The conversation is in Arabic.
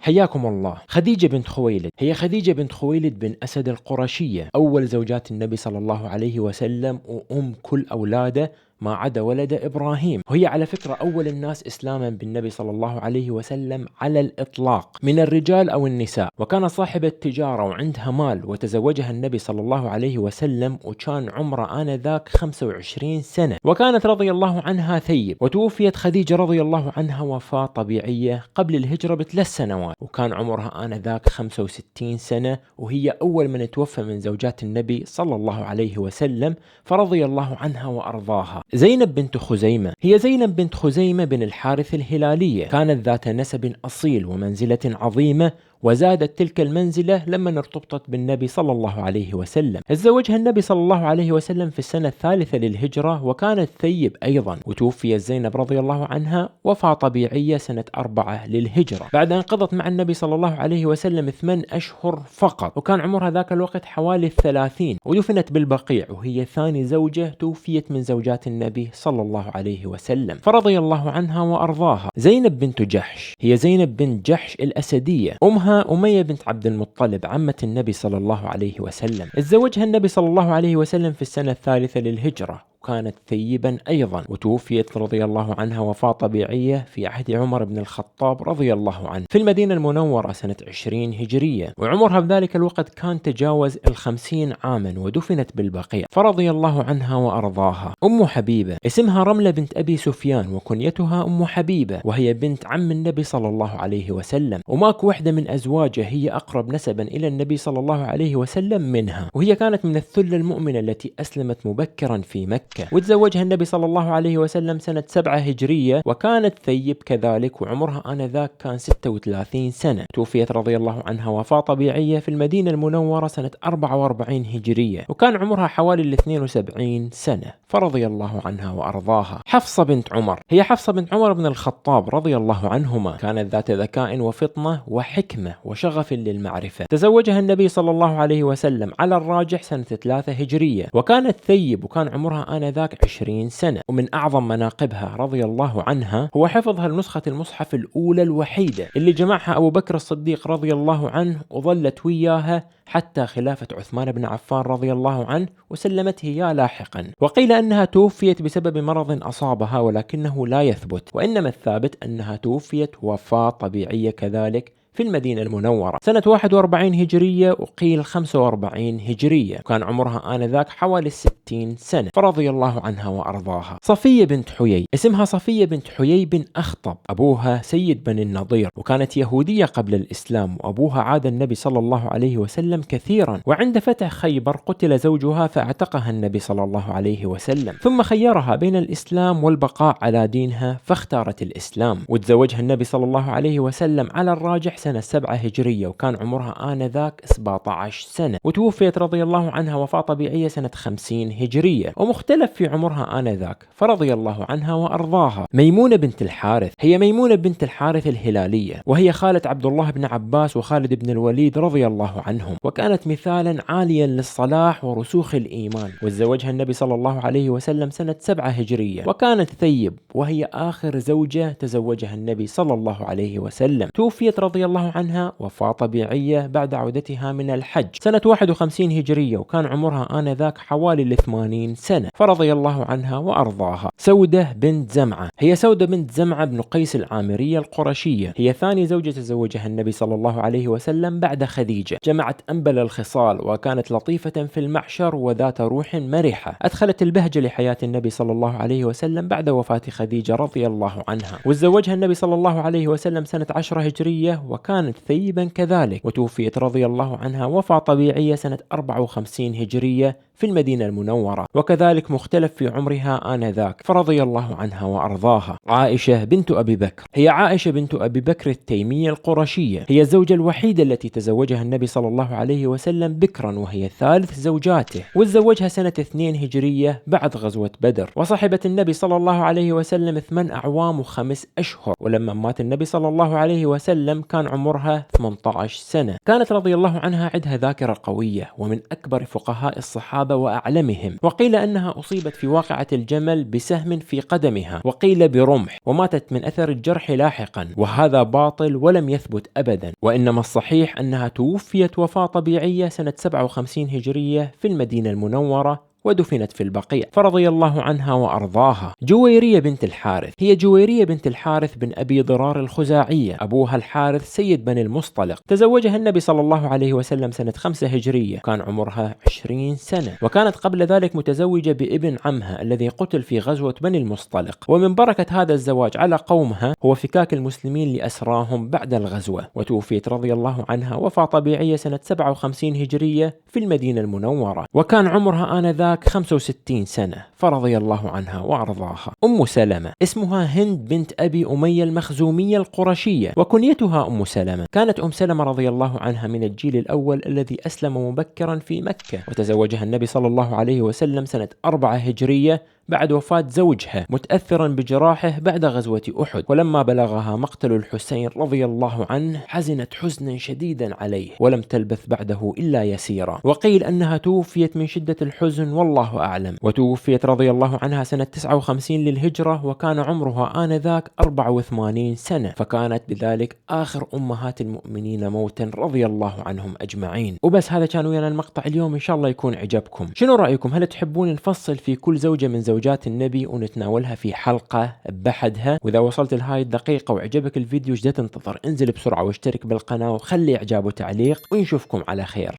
حياكم الله. خديجة بنت خويلد هي خديجة بنت خويلد بن أسد القرشية، أول زوجات النبي صلى الله عليه وسلم وأم كل أولاده ما عدا ولد إبراهيم. وهي على فكرة أول الناس إسلاما بالنبي صلى الله عليه وسلم على الإطلاق من الرجال أو النساء، وكانت صاحبة تجارة وعندها مال، وتزوجها النبي صلى الله عليه وسلم وكان عمره آنذاك 25 سنة، وكانت رضي الله عنها ثيب. وتوفيت خديجة رضي الله عنها وفاة طبيعية قبل الهجرة ب3 سنوات، وكان عمرها آنذاك 65 سنة، وهي أول من توفى من زوجات النبي صلى الله عليه وسلم، فرضي الله عنها وأرضاها. زينب بنت خزيمة هي زينب بنت خزيمة بن الحارث الهلالية، كانت ذات نسب أصيل ومنزلة عظيمة، وزادت تلك المنزلة لما ارتبطت بالنبي صلى الله عليه وسلم. تزوجها النبي صلى الله عليه وسلم في السنة الثالثة للهجرة، وكانت ثيب أيضا. وتوفيت زينب رضي الله عنها وفاة طبيعية سنة 4 للهجرة، بعد أن قضت مع النبي صلى الله عليه وسلم 8 أشهر فقط، وكان عمرها ذاك الوقت حوالي 30، ودفنت بالبقيع، وهي ثاني زوجة توفيت من زوجات النبي صلى الله عليه وسلم، فرضي الله عنها وأرضاها. زينب بنت جحش هي زينب بنت جحش الأسدية، أمها أمية بنت عبد المطلب عمة النبي صلى الله عليه وسلم. تزوجها النبي صلى الله عليه وسلم في السنة الثالثة للهجرة، كانت ثيبا أيضا، وتوفيت رضي الله عنها وفاة طبيعية في عهد عمر بن الخطاب رضي الله عنه في المدينة المنورة سنة 20 هجرية، وعمرها بذلك الوقت كان تجاوز 50 عاما، ودفنت بالبقيع، فرضي الله عنها وأرضاها. أم حبيبة اسمها رملة بنت أبي سفيان، وكنيتها أم حبيبة، وهي بنت عم النبي صلى الله عليه وسلم، وماك وحدة من أزواجه هي أقرب نسبا إلى النبي صلى الله عليه وسلم منها، وهي كانت من الثلة المؤمنة التي أسلمت مبكرا في مكة. وتزوجها النبي صلى الله عليه وسلم سنة 7 هجرية، وكانت ثيب كذلك، وعمرها آنذاك كان 36 سنة. توفيت رضي الله عنها وفاة طبيعية في المدينة المنورة سنة 44 هجرية، وكان عمرها حوالي 72 سنة، فرضي الله عنها وأرضاها. حفصة بنت عمر هي حفصة بنت عمر بن الخطاب رضي الله عنهما، كانت ذات ذكاء وفطنة وحكمة وشغف للمعرفة. تزوجها النبي صلى الله عليه وسلم على الراجح سنة 3 هجرية، وكانت ثيب، وكان عمرها آنذاك 20 سنة. ومن أعظم مناقبها رضي الله عنها هو حفظها النسخة المصحف الأولى الوحيدة اللي جمعها أبو بكر الصديق رضي الله عنه، وظلت وياها حتى خلافة عثمان بن عفان رضي الله عنه، وسلمته إياه لاحقا. وقيل أنها توفيت بسبب مرض أصابها، ولكنه لا يثبت، وإنما الثابت أنها توفيت وفاة طبيعية كذلك في المدينة المنورة سنة 41 هجرية، وقيل 45 هجرية، وكان عمرها آنذاك حوالي 60 سنة، فرضي الله عنها وأرضاها. صفية بنت حيي اسمها صفية بنت حيي بن أخطب، أبوها سيد بن النضير، وكانت يهودية قبل الإسلام، وأبوها عاد النبي صلى الله عليه وسلم كثيرا، وعند فتح خيبر قتل زوجها فاعتقها النبي صلى الله عليه وسلم، ثم خيرها بين الإسلام والبقاء على دينها، فاختارت الإسلام. وتزوجها النبي صلى الله عليه وسلم على الراجح سنة 7 هجرية، وكان عمرها آنذاك 17 سنة، وتوفيت رضي الله عنها وفاة طبيعية سنة 50 هجرية، ومختلف في عمرها آنذاك، فرضي الله عنها وأرضاها. ميمونة بنت الحارث هي ميمونة بنت الحارث الهلالية، وهي خالة عبد الله بن عباس وخالد بن الوليد رضي الله عنهم، وكانت مثالا عاليا للصلاح ورسوخ الإيمان. وتزوجها النبي صلى الله عليه وسلم سنة 7 هجرية، وكانت ثيب، وهي آخر زوجة تزوجها النبي صلى الله عليه وسلم. توفيت رضي الله عنها وفاة طبيعية بعد عودتها من الحج سنة 51 هجرية، وكان عمرها آنذاك حوالي 80 سنة، فرضي الله عنها وأرضاها. سودة بنت زمعة هي سودة بنت زمعة بن قيس العامرية القرشية، هي ثاني زوجة تزوجها النبي صلى الله عليه وسلم بعد خديجة، جمعت أنبل الخصال، وكانت لطيفة في المعشر وذات روح مرحة، أدخلت البهجة لحياة النبي صلى الله عليه وسلم بعد وفاة خديجة رضي الله عنها. وتزوجها النبي صلى الله عليه وسلم سنة 10 هجرية، وكانت ثيبا كذلك، وتوفيت رضي الله عنها وفاة طبيعية سنة 54 هجرية في المدينة المنورة، وكذلك مختلف في عمرها آنذاك، فرضي الله عنها وأرضاها. عائشة بنت أبي بكر هي عائشة بنت أبي بكر التيمية القرشية، هي الزوجة الوحيدة التي تزوجها النبي صلى الله عليه وسلم بكرا، وهي ثالث زوجاته، وتزوجها سنة 2 هجرية بعد غزوة بدر، وصحبت النبي صلى الله عليه وسلم 8 أعوام و5 أشهر، ولما مات النبي صلى الله عليه وسلم كان عمرها 18 سنة. كانت رضي الله عنها عندها ذاكرة قوية، ومن أكبر فقهاء الصحابة الصحابة وأعلمهم. وقيل أنها أصيبت في واقعة الجمل بسهم في قدمها، وقيل برمح، وماتت من أثر الجرح لاحقا، وهذا باطل ولم يثبت أبدا، وإنما الصحيح أنها توفيت وفاة طبيعية سنة 57 هجرية في المدينة المنورة، ودفنت في البقيع، فرضي الله عنها وأرضاها. جويرية بنت الحارث، هي جويرية بنت الحارث بن أبي ضرار الخزاعية، أبوها الحارث سيد بني المصطلق. تزوجها النبي صلى الله عليه وسلم سنة 5 هجرية، كان عمرها 20 سنة، وكانت قبل ذلك متزوجة بابن عمها الذي قتل في غزوة بني المصطلق. ومن بركة هذا الزواج على قومها هو فكاك المسلمين لأسراهم بعد الغزوة، وتوفيت رضي الله عنها وفاة طبيعية سنة 57 هجرية في المدينة المنورة، وكان عمرها آنذاك 65 سنة، فرضي الله عنها وأرضاها. أم سلمة، اسمها هند بنت أبي أمية المخزومية القرشية، وكنيتها أم سلمة. كانت أم سلمة رضي الله عنها من الجيل الأول الذي أسلم مبكرا في مكة، وتزوجها النبي صلى الله عليه وسلم سنة 4 هجرية بعد وفاة زوجها، متأثرا بجراحه بعد غزوة أحد. ولما بلغها مقتل الحسين رضي الله عنه حزنت حزنا شديدا عليه، ولم تلبث بعده إلا يسيرا، وقيل أنها توفيت من شدة الحزن والله أعلم. وتوفيت رضي الله عنها سنة 59 للهجرة، وكان عمرها آنذاك 84 سنة، فكانت بذلك آخر أمهات المؤمنين موتا رضي الله عنهم أجمعين. وبس، هذا كان ويانا المقطع اليوم، إن شاء الله يكون عجبكم. شنو رأيكم؟ هل تحبون نفصل في كل زوجة من زوجات النبي ونتناولها في حلقة بحدها؟ وإذا وصلت لهاي الدقيقة وعجبك الفيديو ايش تنتظر؟ انزل بسرعة واشترك بالقناة وخلي إعجاب وتعليق، ونشوفكم على خير.